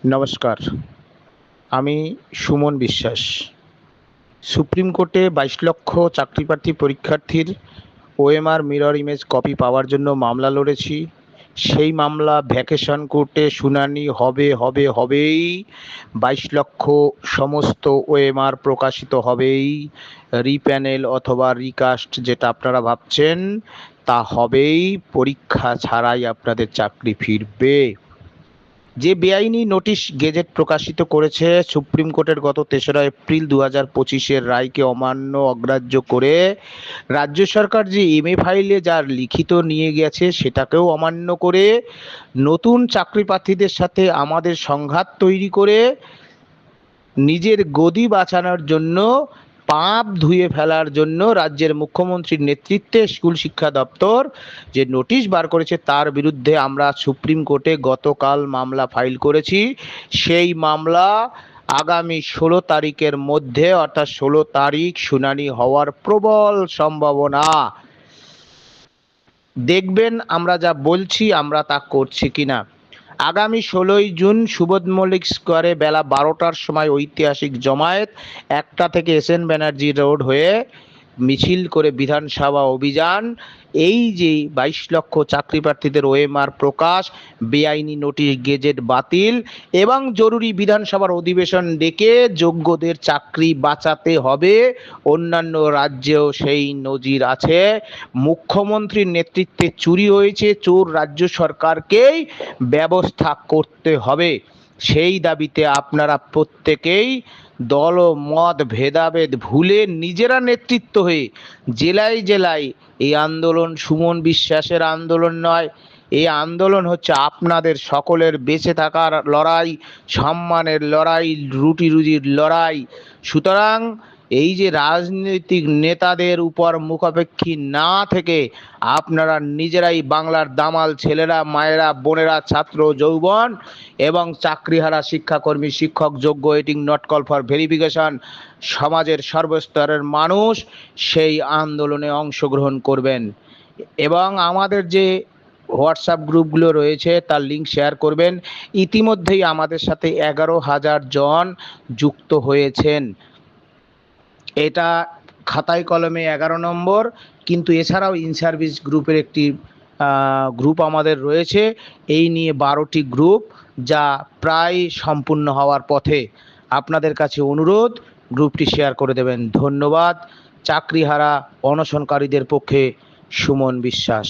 নমস্কার, আমি সুমন বিশ্বাস। সুপ্রিম কোর্টে ২২ লক্ষ চাকরিপ্রার্থী পরীক্ষার্থীর ওএমআর মিরর ইমেজ কপি পাওয়ার জন্য মামলা লড়েছি। সেই মামলা ভ্যাকেশন কোর্টে শুনানি হবেই। ২২ লক্ষ সমস্ত ওএমআর প্রকাশিত হবেই। রিপ্যানেল অথবা রিকাস্ট যেটা আপনারা ভাবছেন তা হবেই। পরীক্ষা ছাড়াই আপনাদের চাকরি ফিরবে। যে বেআইনি নোটিশ গেজেট প্রকাশিত করেছে সুপ্রিম কোর্টের গত ৩রা এপ্রিল ২০২৫-এর রায়কে অমান্য অগ্রাহ্য করে রাজ্য সরকার যে এমএ ফাইলে যার লিখিত নিয়ে গেছে সেটাকেও অমান্য করে নতুন চাকরি প্রার্থীদের সাথে আমাদের সংঘাত তৈরি করে নিজের গদি বাঁচানোর জন্য পাপ ধুয়ে ফেলার জন্য রাজ্যের মুখ্যমন্ত্রীর নেতৃত্বে স্কুল শিক্ষা দপ্তর যে নোটিশ বার করেছে তার বিরুদ্ধে আমরা সুপ্রিম কোর্টে গতকাল মামলা ফাইল করেছি। সেই মামলা আগামী ১৬ তারিখের মধ্যে অর্থাৎ ১৬ তারিখ শুনানি হওয়ার প্রবল সম্ভাবনা। দেখবেন আমরা যা বলছি আমরা তা করছি কিনা। আগামী ১৬ই জুন সুবোধ মল্লিক স্কোয়ারে বেলা ১২টার সময় ঐতিহাসিক জমায়েত। ১টা থেকে এসএন ব্যানার্জি রোড হয়ে মিছিল করে বিধানসভা অভিযান। এই যে ২২ লক্ষ চাকরি প্রার্থীদের ওএমআর প্রকাশ, বেআইনি নোটিশ গেজেট বাতিল এবং জরুরি বিধানসভার অধিবেশন ডেকে যোগ্যদের চাকরি বাঁচাতে হবে। অন্যান্য রাজ্যেও সেই নজির আছে। মুখ্যমন্ত্রীর নেতৃত্বে চুরি হয়েছে, চোর রাজ্য সরকারকেই ব্যবস্থা করতে হবে। সেই দাবিতে আপনারা প্রত্যেকেই দল ও মত ভেদাভেদ ভুলে নিজেরা নেতৃত্ব হয়ে জেলায় জেলায় এই আন্দোলন সুমন বিশ্বাসের আন্দোলন নয়, এই আন্দোলন হচ্ছে আপনাদের সকলের বেঁচে থাকার লড়াই, সম্মানের লড়াই, রুটি রুজির লড়াই। সুতরাং এই যে রাজনৈতিক নেতাদের উপর মুখাপেক্ষী না থেকে আপনারা নিজেরাই বাংলার দামাল ছেলেরা, মায়েরা, বোনেরা, ছাত্র যৌবন এবং চাকরিহারা শিক্ষাকর্মী, শিক্ষক, যোগ্য, waiting, not call for verification, সমাজের সর্বস্তরের মানুষ সেই আন্দোলনে অংশগ্রহণ করবেন এবং আমাদের যে হোয়াটসঅ্যাপ গ্রুপগুলো রয়েছে তার লিঙ্ক শেয়ার করবেন। ইতিমধ্যেই আমাদের সাথে ১১,০০০ জন যুক্ত হয়েছেন। এটা খাতায় কলমে ১১ নম্বর, কিন্তু এছাড়াও ইন সার্ভিস গ্রুপের একটি গ্রুপ আমাদের রয়েছে। এই নিয়ে ১২টি গ্রুপ, যা প্রায় সম্পূর্ণ হওয়ার পথে। আপনাদের কাছে অনুরোধ গ্রুপটি শেয়ার করে দেবেন। ধন্যবাদ। চাকরিহারা অনশনকারীদের পক্ষে সুমন বিশ্বাস।